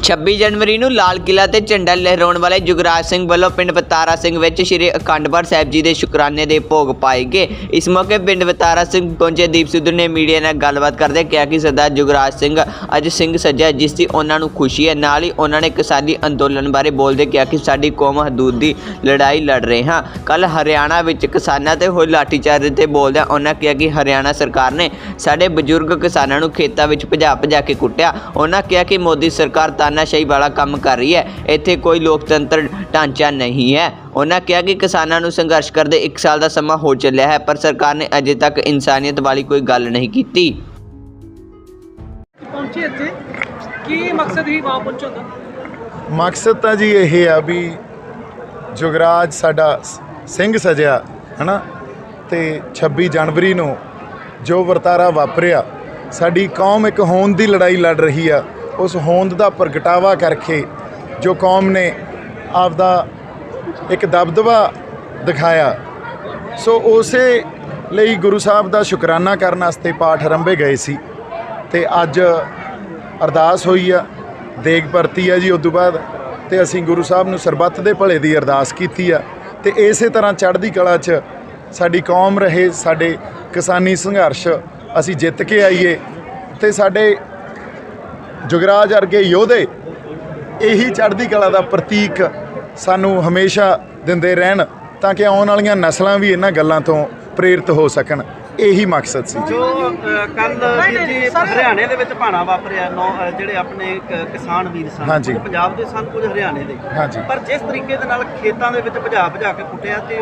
26 जनवरी ਨੂੰ ਲਾਲ ਕਿਲਾ ਤੇ ਝੰਡਾ ਲਹਿਰਾਉਣ ਵਾਲੇ ਜੁਗਰਾਜ ਸਿੰਘ ਵੱਲੋਂ ਪਿੰਡ ਬਤਾਰਾ ਸਿੰਘ ਵਿੱਚ ਸ਼੍ਰੀ ਅਖੰਡ ਪਾਠ ਸਾਹਿਬ ਜੀ ਦੇ ਸ਼ੁਕਰਾਨੇ ਦੇ ਭੋਗ ਪਾਏ ਗਏ। ਇਸ ਮੌਕੇ ਪਿੰਡ ਬਤਾਰਾ ਸਿੰਘ ਪਹੁੰਚੇ ਦੀਪ ਸਿੱਧੂ ਨੇ ਮੀਡੀਆ ਨਾਲ ਗੱਲਬਾਤ ਕਰਦੇ ਕਿਹਾ ਕਿ ਸਰਦਾਰ ਜੁਗਰਾਜ ਸਿੰਘ ਅੱਜ ਸਿੰਘ ਸੱਜਿਆ ਜਿਸ ਦੀ ਉਹਨਾਂ ਨੂੰ ਖੁਸ਼ੀ ਹੈ। ਨਾਲ ਹੀ ਉਹਨਾਂ ਨੇ ਕਿਸਾਨੀ ਅੰਦੋਲਨ ਬਾਰੇ ਬੋਲਦੇ ਕਿਹਾ ਕਿ ਸਾਡੀ ਕੌਮ ਹਦੂਦ ਦੀ ਲੜਾਈ ਲੜ ਰਹੇ ਹਾਂ। ਕੱਲ ਹਰਿਆਣਾ ਵਿੱਚ ਕਿਸਾਨਾਂ ਤੇ ਹੋਏ ਲਾਠੀਚਾਰਜ ਤੇ ਬੋਲਦਿਆਂ ਉਹਨਾਂ ਕਿਹਾ ਕਿ ਹਰਿਆਣਾ ਸਰਕਾਰ ਨੇ ਸਾਡੇ ਬਜ਼ੁਰਗ ਕਿਸਾਨਾਂ ਨੂੰ ਖੇਤਾਂ ਵਿੱਚ ਭਜਾ ਕੇ ਕੁੱਟਿਆ। ਉਹਨਾਂ ਕਿਹਾ ਕਿ ਮੋਦੀ ਸਰਕਾਰ ਤਾਨਾਸ਼ਾਹੀ ਵਾਲਾ ਕੰਮ ਕਰ ਰਹੀ है, इत्थे कोई लोकतंत्र ढांचा नहीं है। उन्होंने कहा कि किसानों को संघर्ष करते 1 साल का समा हो चलिया है पर सरकार ने अजे तक इंसानियत वाली कोई गल नहीं की। मकसद तो जी यही है भी जुगराज साडा सिंह सजिया है ना, तो 26 जनवरी नूं जो वरतारा वापरिया साडी कौम एक होंद की लड़ाई लड़ रही है। उस होंद का प्रगटावा करके जो कौम ने आपदा एक दबदबा दिखाया, सो उसे लिए गुरु साहब का शुकराना करने वास्ते पाठ आरंभे गए सी ते अज अरदास हुई आ, देग परती है जी। उस तो बाद तो असी गुरु साहब नूं सरबत दे भले दी अरदास कीती आ ते इसे तरह चढ़दी कला च साडी कौम रहे, साडे किसानी संघर्ष असी जित के आईए ते साडे जुगराज वर्गे योधे यही चढ़दी कला का प्रतीक सानू हमेशा दिंदे रहन ताकि आने वाली नस्लां भी इन्हां गल्लां तो प्रेरित हो सकन। यही मकसद सी। जो कल हरियाणे दे विच भाणा वापरिया जिहड़े अपने किसान वीर सन, हाँ जी, पंजाब दे सन, कुछ हरियाणे दे, हाँ जी, पर जिस तरीके दे नाल खेतां दे विच भजा के कुटिया ते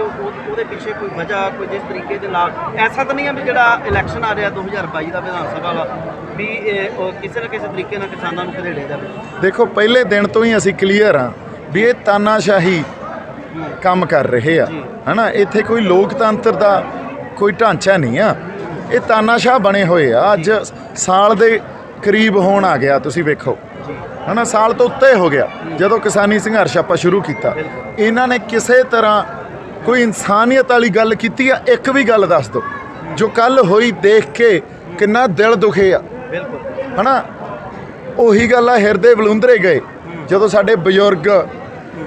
ਉਹਦੇ ਪਿੱਛੇ कोई वजह कोई जिस तरीके दे नाल ऐसा तो नहीं है भी जिहड़ा इलैक्शन आ रहा 2022 ਦਾ विधान सभा वाला भी किसी ना किसी तरीके नाल किसानां नूं घरेड़े जावे। देखो पहले दिन तो ही असी क्लीयर हाँ भी ये तानाशाही काम कर रहे आ है ना, इत्थे कोई लोकतंत्र का कोई ढांचा नहीं आ, ये तानाशाह बने हुए आ। अज साल के करीब होण आ गया, तुसी वेखो है ना, साल तो उत्ते हो गया जदों किसानी संघर्ष आपां शुरू किया। इन्हां ने किसी तरह कोई इंसानियत वाली गल कीती आ? एक भी गल दस दो जो कल होई देख के किन्ना दिल दुखे आ, है ना। उही गल आ, हिरदे बलुंदरे गए जदों साडे बजुर्ग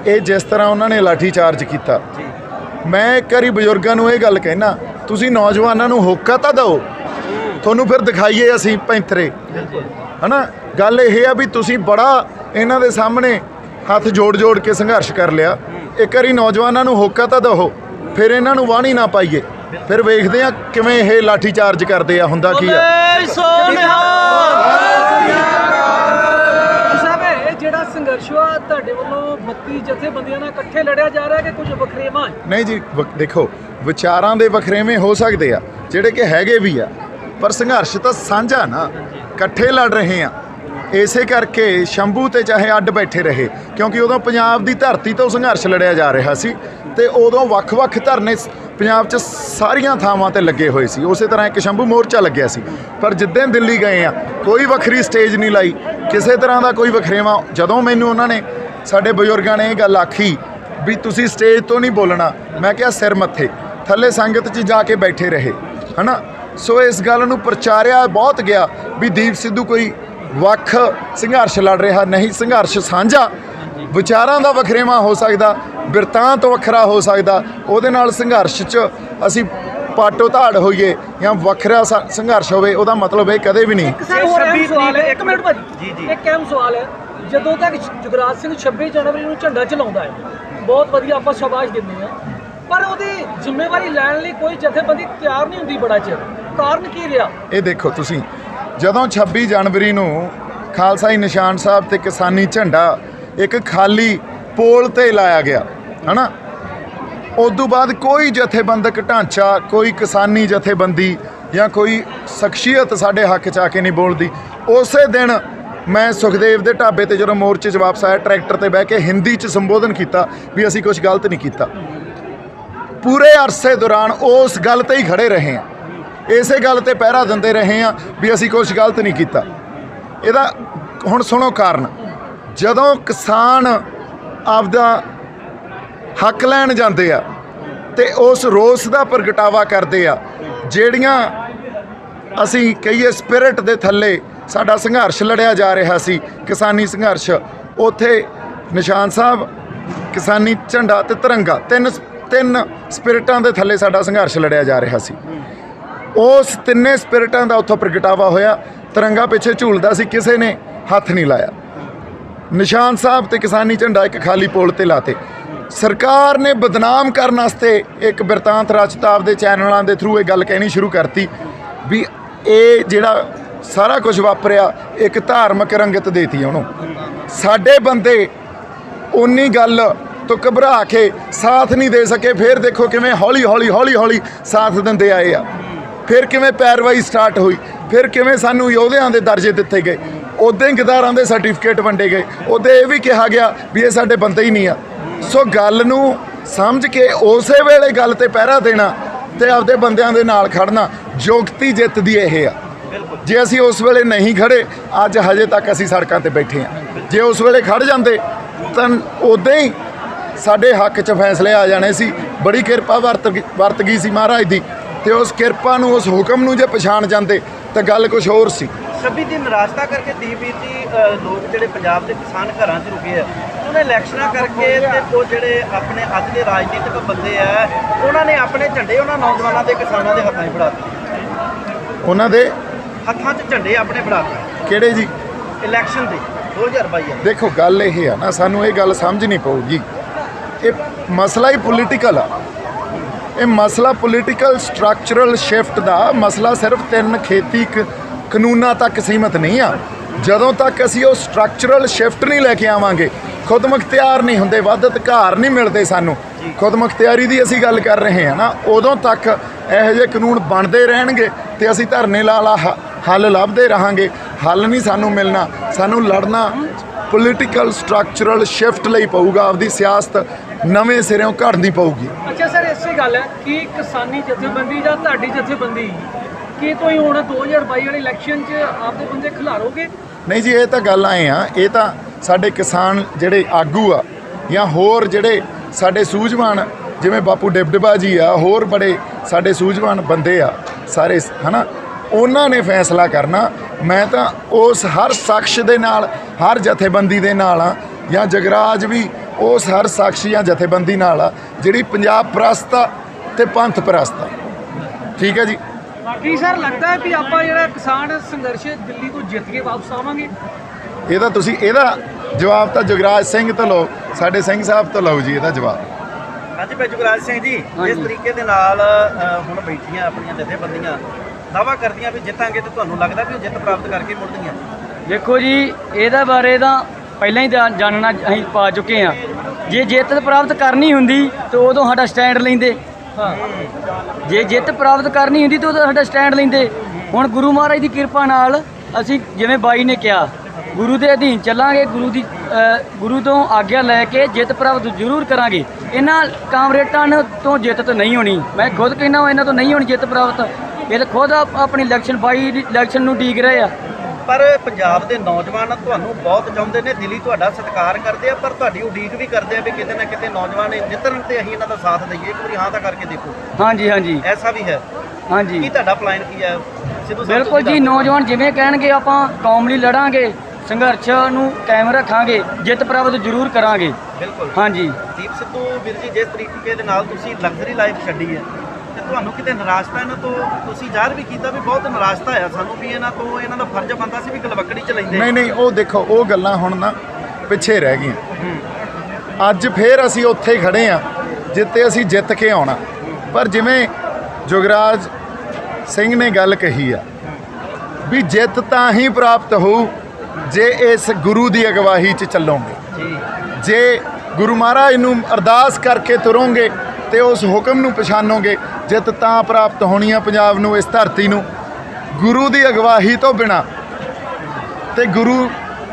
ये जिस तरह उन्होंने लाठी चार्ज किया। मैं एक बारी बजुर्गों को यह गल कहना, तुसी नौजवानों को होका तो दो, थोनू फिर दिखाइए असी पैंतरे, है ना। गल यह है भी तुसी बड़ा इन्हां दे सामने हथ जोड़ जोड़ के संघर्ष कर लिया। एक बारी नौजवानों को होका तो दो, फिर इन्हां नूं वाणी ना पाइए, फिर वेखदे आ किवें ये लाठी चार्ज करते आ, हुंदा की आ। ਜਿਹੜਾ ਸੰਘਰਸ਼ ਵਾ ਤੁਹਾਡੇ ਵੱਲੋਂ 32 ਜਥੇਬੰਦੀਆਂ ਨਾਲ ਇਕੱਠੇ ਲੜਿਆ ਜਾ ਰਿਹਾ ਕਿ ਕੁਝ ਵਖਰੇਵਾਂ ਹੈ? नहीं जी, देखो विचारां दे वखरेवें हो सकते आ जिहड़े कि हैगे भी आ, पर संघर्ष तो साझा ना, इकट्ठे लड़ रहे हैं। इसे करके शंभू ते चाहे अड्ड बैठे रहे क्योंकि उदों पंजाब की धरती तो संघर्ष लड़िया जा रहा सी ते उदों वख-वख धरने पंजाब च सारियां थावां ते लगे हुए सी। उस तरह एक शंभू मोर्चा लग्या सी, पर जिद्दन दिल्ली गए हैं कोई वखरी स्टेज नहीं लाई, किसी तरह का कोई वखरेवा। जदों मैनूं उन्होंने साडे बजुर्गों ने यह गल आखी भी तुसी स्टेज तो नहीं बोलना, मैं क्या सिर मत्थे थले संगत च जाके बैठे रहे, है ना। सो इस गल नूं प्रचारिया बहुत गया भी दीप सिद्धू कोई वख संघर्ष लड़ रहा नहीं, संघर्ष साझा, विचारां दा वखरेवा हो सकदा, बिरतांत वखरा हो सकदा, उहदे नाल संघर्ष च असी पाटो धाड़ होइए या वखरा संघर्ष होवे उहदा मतलब ये कदे भी नहीं। एक मिनट भाजी, एक अहम सवाल है, ਜਦੋਂ तक जुगराज सिंह 26 जनवरी ਨੂੰ ਝੰਡਾ ਚਲਾਉਂਦਾ ਹੈ ਬਹੁਤ ਵਧੀਆ ਆਪਾਂ ਸ਼ਾਬਾਸ਼ ਦਿੰਦੇ ਆ, ਪਰ ਉਹਦੀ ਜ਼ਿੰਮੇਵਾਰੀ ਲੈਣ ਲਈ ਕੋਈ ਜਥੇਬੰਦੀ ਤਿਆਰ ਨਹੀਂ ਹੁੰਦੀ ਬੜਾ ਚਿਰ, ਕਾਰਨ ਕੀ ਰਿਹਾ? ਇਹ ਦੇਖੋ ਤੁਸੀਂ ਜਦੋਂ 26 ਜਨਵਰੀ ਨੂੰ ਖਾਲਸਾਈ ਨਿਸ਼ਾਨ ਸਾਹਿਬ ਤੇ ਕਿਸਾਨੀ ਝੰਡਾ ਇੱਕ ਖਾਲੀ ਪੋਲ ਤੇ ਲਾਇਆ ਗਿਆ, ਹੈ ਨਾ, ਉਸ ਤੋਂ ਬਾਅਦ ਕੋਈ ਜਥੇਬੰਦਕ ਢਾਂਚਾ, ਕੋਈ ਕਿਸਾਨੀ ਜਥੇਬੰਦੀ ਜਾਂ ਕੋਈ ਸ਼ਖਸੀਅਤ ਸਾਡੇ ਹੱਕ 'ਚ ਆ ਕੇ ਨਹੀਂ ਬੋਲਦੀ। ਉਸੇ ਦਿਨ मैं सुखदेव के ढाबे ते जो मोर्चे च वापस आया ट्रैक्टर ते बह के हिंदी च संबोधन किया भी असी कुछ गलत नहीं किया। पूरे अरसे दौरान उस गल ते ही खड़े रहे हैं, इसे गल ते पहरा दिंदे रहे हैं भी असी कुछ गलत नहीं किया। इहदा हुण सुनो कारण, जदों किसान आपदा हक लैण जांदे आ ते उस रोस का प्रगटावा करते आ, जिहड़ियां असी कहिए स्पिरिट दे थल्ले साडा संघर्ष लड़िया जा रहा सी, किसानी संघर्ष, ਉੱਥੇ ਨਿਸ਼ਾਨ ਸਾਹਿਬ, ਕਿਸਾਨੀ ਝੰਡਾ ਤੇ ਤਿਰੰਗਾ, ਤਿੰਨ ਸਪਿਰਿਟਾਂ ਦੇ ਥੱਲੇ ਸਾਡਾ ਸੰਘਰਸ਼ ਲੜਿਆ ਜਾ ਰਿਹਾ ਸੀ। ਉਸ ਤਿੰਨੇ ਸਪਿਰਿਟਾਂ ਦਾ ਉੱਥੋਂ ਪ੍ਰਗਟਾਵਾ ਹੋਇਆ। ਤਿਰੰਗਾ ਪਿੱਛੇ ਝੂਲਦਾ ਸੀ, ਕਿਸੇ ਨੇ ਹੱਥ ਨਹੀਂ ਲਾਇਆ। ਨਿਸ਼ਾਨ ਸਾਹਿਬ ਤੇ ਕਿਸਾਨੀ ਝੰਡਾ ਇੱਕ ਖਾਲੀ ਪੋਲ ਤੇ ਲਾਤੇ। ਸਰਕਾਰ ਨੇ ਬਦਨਾਮ ਕਰਨ ਵਾਸਤੇ ਇੱਕ ਬਿਰਤਾਂਤ ਰਚਤਾ ਆਪਦੇ ਚੈਨਲਾਂ ਦੇ ਥਰੂ ਇਹ ਗੱਲ ਕਹਿਣੀ ਸ਼ੁਰੂ ਕਰਤੀ ਵੀ ਇਹ ਜਿਹੜਾ ਸਾਰਾ ਕੁਝ ਵਾਪਰਿਆ ਇੱਕ ਧਾਰਮਿਕ ਰੰਗਤ ਦੇਤੀ ਉਹਨੂੰ। ਸਾਡੇ ਬੰਦੇ ਉਨੀ ਗੱਲ ਤੋਂ ਘਬਰਾ ਕੇ ਸਾਥ ਨਹੀਂ ਦੇ ਸਕੇ। ਫਿਰ ਦੇਖੋ ਕਿਵੇਂ ਹੌਲੀ ਹੌਲੀ ਸਾਥ ਦਿੰਦੇ ਆਏ ਆ। ਫਿਰ ਕਿਵੇਂ ਪੈਰਵਾਈ ਸਟਾਰਟ ਹੋਈ, ਫਿਰ ਕਿਵੇਂ ਸਾਨੂੰ ਯੋਧਿਆਂ ਦੇ ਦਰਜੇ ਦਿੱਤੇ ਗਏ, ਉੱਦਾਂ ਹੀ ਗਦਾਰਾਂ ਦੇ ਸਰਟੀਫਿਕੇਟ ਵੰਡੇ ਗਏ, ਉੱਦਾਂ ਇਹ ਵੀ ਕਿਹਾ ਗਿਆ ਵੀ ਇਹ ਸਾਡੇ ਬੰਦੇ ਹੀ ਨਹੀਂ ਆ। ਸੋ ਗੱਲ ਨੂੰ ਸਮਝ ਕੇ ਉਸੇ ਵੇਲੇ ਗੱਲ ਤੇ ਪਹਿਰਾ ਦੇਣਾ ਤੇ ਆਪਦੇ ਬੰਦਿਆਂ ਦੇ ਨਾਲ ਖੜਨਾ ਜੋਗਤੀ ਜਿੱਤ ਦੀ ਇਹ ਆ। ਜੇ ਅਸੀਂ ਉਸ ਵੇਲੇ ਨਹੀਂ ਖੜੇ, ਅੱਜ ਹਜੇ ਤੱਕ ਅਸੀਂ ਸੜਕਾਂ ਤੇ ਬੈਠੇ ਹਾਂ। ਜੇ ਉਸ ਵੇਲੇ ਖੜ ਜਾਂਦੇ ਤਾਂ ਉੱਦਾਂ ਹੀ ਸਾਡੇ ਹੱਕ 'ਚ ਫੈਸਲੇ ਆ ਜਾਣੇ ਸੀ। ਬੜੀ ਕਿਰਪਾ ਵਰਤ ਗਈ ਸੀ ਮਹਾਰਾਜ ਦੀ, ਤੇ ਉਸ ਕਿਰਪਾ ਨੂੰ, ਉਸ ਹੁਕਮ ਨੂੰ ਜੇ ਪਛਾਣ ਜਾਂਦੇ ਤਾਂ ਗੱਲ ਕੁਝ ਹੋਰ ਸੀ। 26 ਦੀ ਨਿਰਾਸ਼ਤਾ ਕਰਕੇ ਦੀਪਵੀਰ ਜੀ ਲੋਕ ਜਿਹੜੇ ਪੰਜਾਬ ਦੇ ਕਿਸਾਨ ਘਰਾਂ 'ਚ ਰੁਕੇ ਆ, ਉਹਨਾਂ ਇਲੈਕਸ਼ਨਾਂ ਕਰਕੇ ਤੇ ਉਹ ਜਿਹੜੇ ਆਪਣੇ ਅੱਜ ਦੇ ਰਾਜਨੀਤਿਕ ਬੰਦੇ ਆ, ਉਹਨਾਂ ਨੇ ਆਪਣੇ ਝੰਡੇ ਉਹਨਾਂ ਨੌਜਵਾਨਾਂ ਦੇ, ਕਿਸਾਨਾਂ ਦੇ ਹੱਥਾਂ 'ਚ ਫੜਾ ਦਿੱਤੇ। ਉਹਨਾਂ ਦੇ ਹੱਥਾਂ 'ਚ ਝੰਡੇ ਆਪਣੇ ਫੜਾ ਦਿੱਤੇ ਕਿਹੜੇ ਜੀ? ਇਲੈਕਸ਼ਨ ਦੇ 2022 ਆ। ਦੇਖੋ ਗੱਲ ਇਹ ਆ ਨਾ, ਸਾਨੂੰ ਇਹ ਗੱਲ ਸਮਝਣੀ ਪਊਗੀ। ਇਹ ਮਸਲਾ ਹੀ ਪੋਲੀਟੀਕਲ ਆ। ਇਹ ਮਸਲਾ ਪੋਲੀਟੀਕਲ ਸਟਰਕਚਰਲ ਸ਼ਿਫਟ ਦਾ ਮਸਲਾ ਸਿਰਫ 3 ਖੇਤੀ ਕਾਨੂੰਨਾਂ ਤੱਕ ਸੀਮਤ ਨਹੀਂ ਆ। ਜਦੋਂ ਤੱਕ ਅਸੀਂ ਉਹ ਸਟਰਕਚਰਲ ਸ਼ਿਫਟ ਨਹੀਂ ਲੈ ਕੇ ਆਵਾਂਗੇ, ਖੁਦ ਮੁਖਤਿਆਰ ਨਹੀਂ ਹੁੰਦੇ, ਵੱਧ ਅਧਿਕਾਰ ਨਹੀਂ ਮਿਲਦੇ ਸਾਨੂੰ, ਖੁਦ ਮੁਖਤਿਆਰੀ ਦੀ ਅਸੀਂ ਗੱਲ ਕਰ ਰਹੇ ਹਾਂ ਨਾ, ਉਦੋਂ ਤੱਕ ਇਹੋ ਜਿਹੇ ਕਾਨੂੰਨ ਬਣਦੇ ਰਹਿਣਗੇ ਤੇ ਅਸੀਂ ਧਰਨੇ ਲਾ ਹੱਲ ਲੱਭਦੇ ਰਹਾਂਗੇ। ਹੱਲ ਨਹੀਂ ਸਾਨੂੰ ਮਿਲਣਾ। ਸਾਨੂੰ ਲੜਨਾ ਪੋਲੀਟੀਕਲ ਸਟਰਕਚਰਲ ਸ਼ਿਫਟ ਲਈ ਪਊਗਾ। ਆਪਦੀ ਸਿਆਸਤ ਨਵੇਂ ਸਿਰਿਓਂ ਘੜਨੀ ਪਊਗੀ। ਅੱਛਾ ਸਰ, ਇਸੇ ਗੱਲ ਹੈ ਕਿ ਕਿਸਾਨੀ ਜਥੇਬੰਦੀ ਜਾਂ ਤੁਹਾਡੀ ਜਥੇਬੰਦੀ ਕੀ ਤੁਸੀਂ ਹੁਣ 2022 ਵਾਲੇ ਇਲੈਕਸ਼ਨ 'ਚ ਆਪਦੇ ਬੰਦੇ ਖਿਲਾਰੋਗੇ? ਨਹੀਂ ਜੀ, ਇਹ ਤਾਂ ਗੱਲ ਆਏ ਆ। ਇਹ ਤਾਂ ਸਾਡੇ ਕਿਸਾਨ ਜਿਹੜੇ ਆਗੂ ਆ ਜਾਂ ਹੋਰ ਜਿਹੜੇ ਸਾਡੇ ਸੂਝਵਾਨ, ਜਿਵੇਂ ਬਾਪੂ ਡਿਬਡਿਬਾ ਜੀ ਆ, ਹੋਰ ਬੜੇ ਸਾਡੇ ਸੂਝਵਾਨ ਬੰਦੇ ਆ ਸਾਰੇ, ਹਨਾ, ਉਹਨਾਂ ਨੇ ਫੈਸਲਾ ਕਰਨਾ। ਮੈਂ ਤਾਂ ਉਸ ਹਰ ਸ਼ਖਸ ਦੇ ਨਾਲ, ਹਰ ਜਥੇਬੰਦੀ ਦੇ ਨਾਲ ਆ, ਜਾਂ ਜਗਰਾਜ ਵੀ ਉਸ ਹਰ ਸ਼ਖਸ ਜਾਂ ਜਥੇਬੰਦੀ ਨਾਲ ਆ ਜਿਹੜੀ ਪੰਜਾਬ ਪ੍ਰਸਤ ਆ ਤੇ ਪੰਥ ਪ੍ਰਸਤ ਆ। ਠੀਕ ਹੈ ਜੀ। ਕੀ ਸਰ ਲੱਗਦਾ ਹੈ ਵੀ ਆਪਾਂ ਜਿਹੜਾ ਕਿਸਾਨ ਸੰਘਰਸ਼ ਦਿੱਲੀ ਤੋਂ ਜਿੱਤ ਕੇ ਵਾਪਸ ਆਵਾਂਗੇ? ਇਹਦਾ ਜਵਾਬ ਤਾਂ ਜਗਰਾਜ ਸਿੰਘ ਤੋਂ ਲਓ, ਸਾਡੇ ਸਿੰਘ ਸਾਹਿਬ ਤੋਂ ਲਓ ਜੀ ਇਹਦਾ ਜਵਾਬ। ਹਾਂਜੀ ਭਾਈ ਜੁਗਰਾਜ ਸਿੰਘ ਜੀ, ਜਿਸ ਤਰੀਕੇ ਦੇ ਨਾਲ ਹੁਣ ਬੈਠੀਆਂ ਆਪਣੀਆਂ ਜਥੇਬੰਦੀਆਂ ਦਾਅਵਾ ਕਰਦੀਆਂ ਵੀ ਜਿੱਤਾਂਗੇ, ਤੇ ਤੁਹਾਨੂੰ ਲੱਗਦਾ ਵੀ ਉਹ ਜਿੱਤ ਪ੍ਰਾਪਤ ਕਰਕੇ ਮੁੜਦੀਆਂ? ਦੇਖੋ ਜੀ, ਇਹਦਾ ਬਾਰੇ ਤਾਂ ਪਹਿਲਾਂ ਹੀ ਜਾਣਨਾ ਅਸੀਂ ਪਾ ਚੁੱਕੇ ਹਾਂ। ਜੇ ਜਿੱਤ ਪ੍ਰਾਪਤ ਕਰਨੀ ਹੁੰਦੀ ਤਾਂ ਉਦੋਂ ਸਾਡਾ ਸਟੈਂਡ ਲੈਂਦੇ। ਜੇ ਜਿੱਤ ਪ੍ਰਾਪਤ ਕਰਨੀ ਹੁੰਦੀ ਤਾਂ ਉਦੋਂ ਸਾਡਾ ਸਟੈਂਡ ਲੈਂਦੇ। ਹੁਣ ਗੁਰੂ ਮਹਾਰਾਜ ਦੀ ਕਿਰਪਾ ਨਾਲ ਅਸੀਂ, ਜਿਵੇਂ ਬਾਈ ਨੇ ਕਿਹਾ, ਗੁਰੂ ਦੇ ਅਧੀਨ ਚੱਲਾਂਗੇ। ਗੁਰੂ ਤੋਂ ਆਗਿਆ ਲੈ ਕੇ ਜਿੱਤ ਪ੍ਰਾਪਤ ਜ਼ਰੂਰ ਕਰਾਂਗੇ। ਇਹਨਾਂ ਕਾਮਰੇਡਾਂ ਤੋਂ ਜਿੱਤ ਤਾਂ ਨਹੀਂ ਹੋਣੀ। ਮੈਂ ਖੁਦ ਕਹਿੰਦਾ ਇਹਨਾਂ ਤੋਂ ਨਹੀਂ ਹੋਣੀ ਜਿੱਤ ਪ੍ਰਾਪਤ। ਇਹ ਤਾਂ ਖੁਦ ਆਪਣੀ ਇਲੈਕਸ਼ਨ ਨੂੰ ਡੀਕ ਰਹੇ ਆ। ਪਰ ਪੰਜਾਬ ਦੇ ਨੌਜਵਾਨ ਤੁਹਾਨੂੰ ਬਹੁਤ ਚਾਹੁੰਦੇ ਨੇ, ਦਿਲੀ ਤੁਹਾਡਾ ਸਤਿਕਾਰ ਕਰਦੇ ਆ, ਪਰ ਤੁਹਾਡੀ ਉਡੀਕ ਵੀ ਕਰਦੇ ਆ ਵੀ ਕਿਤੇ ਨਾ ਕਿਤੇ ਨੌਜਵਾਨ ਜਿੱਤਣ ਤੇ ਅਸੀਂ ਇਹਨਾਂ ਦਾ ਸਾਥ ਦਈਏ। ਇੱਕ ਵਾਰੀ ਹਾਂ ਤਾਂ ਕਰਕੇ ਦੇਖੋ। ਹਾਂਜੀ ਐਸਾ ਵੀ ਹੈ। ਹਾਂਜੀ, ਕੀ ਤੁਹਾਡਾ ਪਲਾਨ ਕੀ ਹੈ? ਸਿੱਧੂ ਸਾਹਿਬ ਬਿਲਕੁਲ ਜੀ। ਨੌਜਵਾਨ ਜਿਵੇਂ ਕਹਿਣਗੇ ਆਪਾਂ ਕੌਮ ਲਈ ਲੜਾਂਗੇ, ਸੰਘਰਸ਼ ਨੂੰ ਕਾਇਮ ਰੱਖਾਂਗੇ, ਜਿੱਤ ਪ੍ਰਾਪਤ ਜ਼ਰੂਰ ਕਰਾਂਗੇ। ਬਿਲਕੁਲ। ਹਾਂਜੀ ਦੀਪ ਸਿੱਧੂ ਵੀਰ ਜੀ, ਜਿਸ ਤਰੀਕੇ ਦੇ ਨਾਲ ਤੁਸੀਂ ਲਗਜ਼ਰੀ ਲਾਈਫ ਛੱਡੀ ਹੈ, ਤੇ ਤੁਹਾਨੂੰ ਕਿਤੇ ਨਿਰਾਸ਼ਤਾ ਇਹਨਾਂ ਤੋਂ, ਤੁਸੀਂ ਜ਼ਾਹਰ ਵੀ ਕੀਤਾ ਵੀ ਬਹੁਤ ਨਿਰਾਸ਼ਤਾ ਆ ਸਾਨੂੰ ਵੀ ਇਹਨਾਂ ਤੋਂ, ਇਹਨਾਂ ਦਾ ਫਰਜ਼ ਬਣਦਾ ਸੀ ਵੀ ਗਲਵੱਕੜੀ ਚ ਲੈਂਦੇ। ਨਹੀਂ, ਉਹ ਦੇਖੋ, ਉਹ ਗੱਲਾਂ ਹੁਣ ਨਾ ਪਿੱਛੇ ਰਹਿ ਗਈਆਂ। ਅੱਜ ਫੇਰ ਅਸੀਂ ਉੱਥੇ ਹੀ ਖੜੇ ਆ ਜਿੱਤੇ ਅਸੀਂ ਜਿੱਤ ਕੇ ਆਉਣਾ। ਪਰ ਜਿਵੇਂ ਜੁਗਰਾਜ ਸਿੰਘ ਨੇ ਗੱਲ ਕਹੀ ਆ ਵੀ ਜਿੱਤ ਤਾਂ ਹੀ ਪ੍ਰਾਪਤ ਹੋਊ ਜੇ ਇਸ ਗੁਰੂ ਦੀ ਅਗਵਾਈ 'ਚ ਚੱਲੋਗੇ। ਜੇ ਗੁਰੂ ਮਹਾਰਾਜ ਨੂੰ ਅਰਦਾਸ ਕਰਕੇ ਤੁਰੋਗੇ ਤੇ ਉਸ ਹੁਕਮ ਨੂੰ ਪਛਾਣੋਗੇ, ਜਿੱਤ ਤਾਂ ਪ੍ਰਾਪਤ ਹੋਣੀ ਆ ਪੰਜਾਬ ਨੂੰ, ਇਸ ਧਰਤੀ ਨੂੰ। ਗੁਰੂ ਦੀ ਅਗਵਾਈ ਤੋਂ ਬਿਨਾ ਤੇ ਗੁਰੂ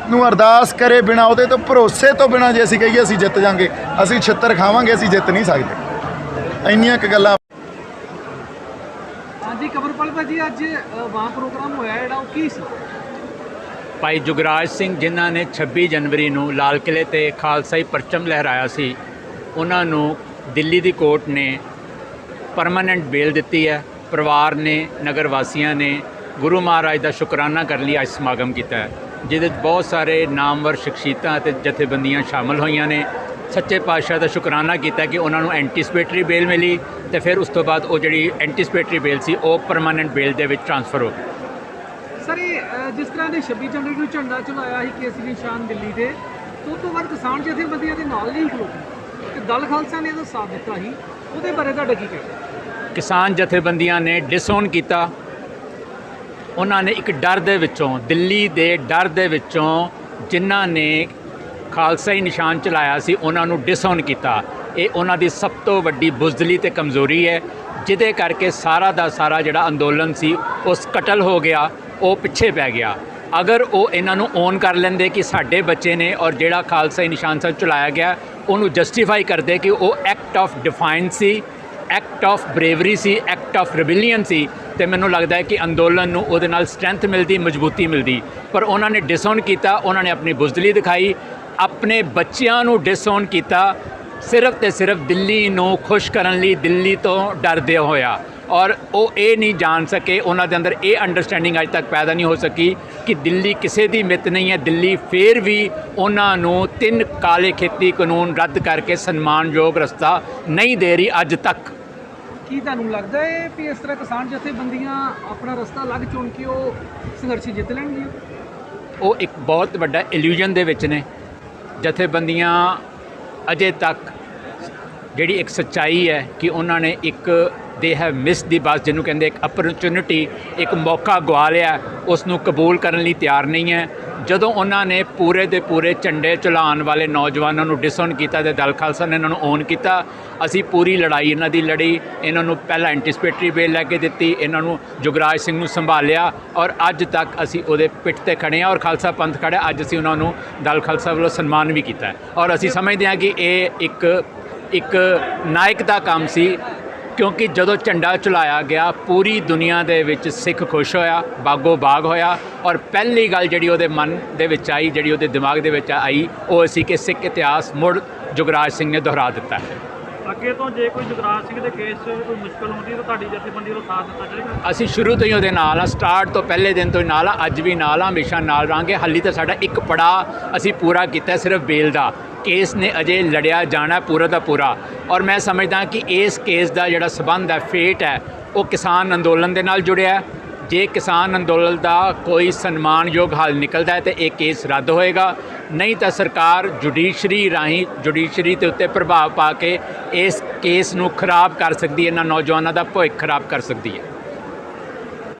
ਨੂੰ ਅਰਦਾਸ ਕਰੇ ਬਿਨਾ, ਉਹਦੇ ਤੋਂ ਭਰੋਸੇ ਤੋਂ ਬਿਨਾ ਜੇ ਅਸੀਂ ਕਹੀਏ ਅਸੀਂ ਜਿੱਤ ਜਾਾਂਗੇ, ਅਸੀਂ ਛਿੱਤਰ ਖਾਵਾਂਗੇ, ਅਸੀਂ ਜਿੱਤ ਨਹੀਂ ਸਕਦੇ। ਇੰਨੀਆਂ ਕੁ ਗੱਲਾਂ। ਹਾਂਜੀ ਕਮਰਪਾਲ ਭਾਜੀ, ਅੱਜ ਵਾਹ ਪ੍ਰੋਗਰਾਮ ਹੋਇਆ ਜਿਹੜਾ, ਉਹ ਕੀ ਸੀ? ਭਾਈ ਜੁਗਰਾਜ ਸਿੰਘ ਜਿਨ੍ਹਾਂ ਨੇ 26 ਜਨਵਰੀ ਨੂੰ ਲਾਲ ਕਿਲ੍ਹੇ ਤੇ ਖਾਲਸਾਈ ਪਰਚਮ ਲਹਿਰਾਇਆ ਸੀ, ਉਹਨਾਂ ਨੂੰ ਦਿੱਲੀ ਦੀ ਕੋਰਟ ਨੇ ਪਰਮਾਨੈਂਟ ਬੇਲ ਦਿੱਤੀ ਹੈ। ਪਰਿਵਾਰ ਨੇ, ਨਗਰ ਵਾਸੀਆਂ ਨੇ ਗੁਰੂ ਮਹਾਰਾਜ ਦਾ ਸ਼ੁਕਰਾਨਾ ਕਰਨ ਲਈ ਅੱਜ ਸਮਾਗਮ ਕੀਤਾ ਹੈ। ਜਿਹਦੇ 'ਚ ਬਹੁਤ ਸਾਰੇ ਨਾਮਵਰ ਸ਼ਖਸੀਅਤਾਂ ਅਤੇ ਜਥੇਬੰਦੀਆਂ ਸ਼ਾਮਲ ਹੋਈਆਂ ਨੇ। ਸੱਚੇ ਪਾਤਸ਼ਾਹ ਦਾ ਸ਼ੁਕਰਾਨਾ ਕੀਤਾ ਕਿ ਉਹਨਾਂ ਨੂੰ ਐਂਟੀਸਪੇਟਰੀ ਬੇਲ ਮਿਲੀ ਤੇ ਫਿਰ ਉਸ ਤੋਂ ਬਾਅਦ ਉਹ ਜਿਹੜੀ ਐਂਟੀਸਪੇਟਰੀ ਬੇਲ ਸੀ ਉਹ ਪਰਮਾਨੈਂਟ ਬੇਲ ਦੇ ਵਿੱਚ ਟਰਾਂਸਫਰ ਹੋ ਗਈ। ਸਰ ਇਹ ਜਿਸ ਤਰ੍ਹਾਂ ਦੇ 26 ਜਨਵਰੀ ਨੂੰ ਝੰਡਾ ਚਲਾਇਆ ਸੀ ਕੇਸਰੀ ਨਿਸ਼ਾਨ ਦਿੱਲੀ ਦੇ, ਉਸ ਤੋਂ ਬਾਅਦ ਕਿਸਾਨ ਜਥੇਬੰਦੀਆਂ ਦੇ ਨਾਲ ਨਹੀਂ ਖਲੋਤੇ ਤੇ ਦਲ ਖਾਲਸਾ ਨੇ ਇਹਦਾ ਸਾਥ ਦਿੱਤਾ ਸੀ, ਉਹਦੇ ਬਾਰੇ ਤੁਹਾਡਾ ਕੀ ਕਹਿਣਾ? ਕਿਸਾਨ ਜਥੇਬੰਦੀਆਂ ਨੇ ਡਿਸਓਨ ਕੀਤਾ। ਉਹਨਾਂ ਨੇ ਇੱਕ ਡਰ ਦੇ ਵਿੱਚੋਂ, ਦਿੱਲੀ ਦੇ ਡਰ ਦੇ ਵਿੱਚੋਂ ਜਿਨ੍ਹਾਂ ਨੇ ਖਾਲਸਾਈ ਨਿਸ਼ਾਨ ਚਲਾਇਆ ਸੀ ਉਹਨਾਂ ਨੂੰ ਡਿਸਓਨ ਕੀਤਾ। ਇਹ ਉਹਨਾਂ ਦੀ ਸਭ ਤੋਂ ਵੱਡੀ ਬੁਜ਼ਦਲੀ ਤੇ ਕਮਜ਼ੋਰੀ ਹੈ, ਜਿਹਦੇ ਕਰਕੇ ਸਾਰਾ ਦਾ ਸਾਰਾ ਜਿਹੜਾ ਅੰਦੋਲਨ ਸੀ ਉਹ ਸਕਟਲ ਹੋ ਗਿਆ, ਉਹ ਪਿੱਛੇ ਪੈ ਗਿਆ। ਅਗਰ ਉਹ ਇਹਨਾਂ ਨੂੰ ਓਨ ਕਰ ਲੈਂਦੇ ਕਿ ਸਾਡੇ ਬੱਚੇ ਨੇ ਔਰ ਜਿਹੜਾ ਖਾਲਸਾਈ ਨਿਸ਼ਾਨ ਸਾਹਿਬ ਚਲਾਇਆ ਗਿਆ ਉਹਨੂੰ ਜਸਟੀਫਾਈ ਕਰਦੇ ਕਿ ਉਹ ਐਕਟ ਆਫ ਡਿਫਾਈਨਸ ਸੀ, ਐਕਟ ਆਫ ਬਰੇਵਰੀ ਸੀ, ਐਕਟ ਆਫ ਰਿਬੇਲੀਅਨ ਸੀ, ਤੇ ਮੈਨੂੰ ਲੱਗਦਾ ਹੈ ਕਿ ਅੰਦੋਲਨ ਨੂੰ ਉਹਦੇ ਨਾਲ ਸਟਰੈਂਥ ਮਿਲਦੀ, ਮਜ਼ਬੂਤੀ ਮਿਲਦੀ। ਪਰ ਉਹਨਾਂ ਨੇ ਡਿਸਓਨ ਕੀਤਾ, ਉਹਨਾਂ ਨੇ ਆਪਣੀ ਬੁਜ਼ਦਲੀ ਦਿਖਾਈ, ਆਪਣੇ ਬੱਚਿਆਂ ਨੂੰ ਡਿਸਓਨ ਕੀਤਾ, ਸਿਰਫ ਤੇ ਸਿਰਫ ਦਿੱਲੀ ਨੂੰ ਖੁਸ਼ ਕਰਨ ਲਈ, ਦਿੱਲੀ ਤੋਂ ਡਰਦੇ ਹੋਇਆ। ਔਰ ਉਹ ਇਹ ਨਹੀਂ ਜਾਣ ਸਕੇ, ਉਹਨਾਂ ਦੇ ਅੰਦਰ ਇਹ ਅੰਡਰਸਟੈਂਡਿੰਗ ਅੱਜ ਤੱਕ ਪੈਦਾ ਨਹੀਂ ਹੋ ਸਕੀ ਕਿ ਦਿੱਲੀ ਕਿਸੇ ਦੀ ਮਿੱਤ ਨਹੀਂ ਹੈ। ਦਿੱਲੀ ਫੇਰ ਵੀ ਉਹਨਾਂ ਨੂੰ 3 ਕਾਲੇ ਖੇਤੀ ਕਾਨੂੰਨ ਰੱਦ ਕਰਕੇ ਸਨਮਾਨਯੋਗ ਰਸਤਾ ਨਹੀਂ ਦੇ ਰਹੀ ਅੱਜ ਤੱਕ। ਕੀ ਤੁਹਾਨੂੰ ਲੱਗਦਾ ਹੈ ਵੀ ਇਸ ਤਰ੍ਹਾਂ ਕਿਸਾਨ ਜਥੇਬੰਦੀਆਂ ਆਪਣਾ ਰਸਤਾ ਅਲੱਗ ਚੁਣ ਕੇ ਉਹ ਸੰਘਰਸ਼ ਜਿੱਤ ਲੈਣਗੀਆਂ? ਉਹ ਇੱਕ ਬਹੁਤ ਵੱਡਾ ਇਲੂਜਨ ਦੇ ਵਿੱਚ ਨੇ। ਜਥੇਬੰਦੀਆਂ ਅਜੇ ਤੱਕ ਜਿਹੜੀ ਇੱਕ ਸੱਚਾਈ ਹੈ ਕਿ ਉਹਨਾਂ ਨੇ ਇੱਕ ਦੇ ਹੈਵ ਮਿਸ ਦੀ ਬਸ, ਜਿਹਨੂੰ ਕਹਿੰਦੇ ਇੱਕ ਅਪਰਚੁਨਿਟੀ, ਇੱਕ ਮੌਕਾ ਗਵਾ ਲਿਆ, ਉਸ ਨੂੰ ਕਬੂਲ ਕਰਨ ਲਈ ਤਿਆਰ ਨਹੀਂ ਹੈ। ਜਦੋਂ ਉਹਨਾਂ ਨੇ ਪੂਰੇ ਦੇ ਪੂਰੇ ਝੰਡੇ ਚਲਾਉਣ ਵਾਲੇ ਨੌਜਵਾਨਾਂ ਨੂੰ ਡਿਸਓਨ ਕੀਤਾ ਤੇ ਦਲ ਖਾਲਸਾ ਨੇ ਇਹਨਾਂ ਨੂੰ ਓਨ ਕੀਤਾ, ਅਸੀਂ ਪੂਰੀ ਲੜਾਈ ਇਹਨਾਂ ਦੀ ਲੜੀ। ਇਹਨਾਂ ਨੂੰ ਪਹਿਲਾਂ ਐਂਟੀਸਪੇਟਰੀ ਬੇਲ ਲੈ ਕੇ ਦਿੱਤੀ, ਇਹਨਾਂ ਨੂੰ ਜੁਗਰਾਜ ਸਿੰਘ ਨੂੰ ਸੰਭਾਲਿਆ ਔਰ ਅੱਜ ਤੱਕ ਅਸੀਂ ਉਹਦੇ ਪਿੱਠ ਤੇ ਖੜੇ ਹਾਂ ਔਰ ਖਾਲਸਾ ਪੰਥ ਖੜ੍ਹਾ। ਅੱਜ ਅਸੀਂ ਉਹਨਾਂ ਨੂੰ ਦਲ ਖਾਲਸਾ ਵੱਲੋਂ ਸਨਮਾਨ ਵੀ ਕੀਤਾ ਔਰ ਅਸੀਂ ਸਮਝਦੇ ਹਾਂ ਕਿ ਇਹ ਇੱਕ ਨਾਇਕ ਦਾ ਕੰਮ ਸੀ, ਕਿਉਂਕਿ ਜਦੋਂ ਝੰਡਾ ਚਲਾਇਆ ਗਿਆ ਪੂਰੀ ਦੁਨੀਆ ਦੇ ਵਿੱਚ ਸਿੱਖ ਖੁਸ਼ ਹੋਇਆ, ਬਾਗੋ ਬਾਗ ਹੋਇਆ। ਔਰ ਪਹਿਲੀ ਗੱਲ ਜਿਹੜੀ ਉਹਦੇ ਮਨ ਦੇ ਵਿੱਚ ਆਈ, ਜਿਹੜੀ ਉਹਦੇ ਦਿਮਾਗ ਦੇ ਵਿੱਚ ਆਈ, ਉਹ ਸੀ ਕਿ ਸਿੱਖ ਇਤਿਹਾਸ ਮੁੜ ਜੁਗਰਾਜ ਸਿੰਘ ਨੇ ਦੁਹਰਾ ਦਿੱਤਾ ਹੈ। ਅੱਗੇ ਤੋਂ ਜੇ ਕੋਈ ਜੁਗਰਾਜ ਸਿੰਘ ਦੇ ਕੇਸ 'ਚ ਕੋਈ ਮੁਸ਼ਕਲ ਹੁੰਦੀ ਤਾਂ ਤੁਹਾਡੀ ਜਥੇਬੰਦੀ ਵੱਲੋਂ ਸਾਥ ਦਿੱਤਾ ਜਾਏਗਾ? ਅਸੀਂ ਸ਼ੁਰੂ ਤੋਂ ਹੀ ਉਹਦੇ ਨਾਲ ਆ, ਸਟਾਰਟ ਤੋਂ ਪਹਿਲੇ ਦਿਨ ਤੋਂ ਹੀ ਨਾਲ ਆ, ਅੱਜ ਵੀ ਨਾਲ ਆ, ਹਮੇਸ਼ਾ ਨਾਲ ਰਹਾਂਗੇ। ਹਾਲੀ ਤਾਂ ਸਾਡਾ ਇੱਕ ਪੜਾਅ ਅਸੀਂ ਪੂਰਾ ਕੀਤਾ ਸਿਰਫ ਬੇਲ ਦਾ। ਕੇਸ ਨੇ ਅਜੇ ਲੜਿਆ ਜਾਣਾ ਪੂਰਾ ਦਾ ਪੂਰਾ। ਔਰ ਮੈਂ ਸਮਝਦਾ ਕਿ ਇਸ ਕੇਸ ਦਾ ਜਿਹੜਾ ਸਬੰਧ ਹੈ, ਫੇਟ ਹੈ, ਉਹ ਕਿਸਾਨ ਅੰਦੋਲਨ ਦੇ ਨਾਲ ਜੁੜਿਆ। ਜੇ ਕਿਸਾਨ ਅੰਦੋਲਨ ਦਾ ਕੋਈ ਸਨਮਾਨਯੋਗ ਹੱਲ ਨਿਕਲਦਾ ਹੈ ਤਾਂ ਇਹ ਕੇਸ ਰੱਦ ਹੋਏਗਾ, ਨਹੀਂ ਤਾਂ ਸਰਕਾਰ ਜੁਡੀਸ਼ਰੀ ਰਾਹੀਂ, ਜੁਡੀਸ਼ਰੀ ਦੇ ਉੱਤੇ ਪ੍ਰਭਾਵ ਪਾ ਕੇ ਇਸ ਕੇਸ ਨੂੰ ਖਰਾਬ ਕਰ ਸਕਦੀ ਹੈ, ਇਹਨਾਂ ਨੌਜਵਾਨਾਂ ਦਾ ਭਵਿੱਖ ਖਰਾਬ ਕਰ ਸਕਦੀ ਹੈ।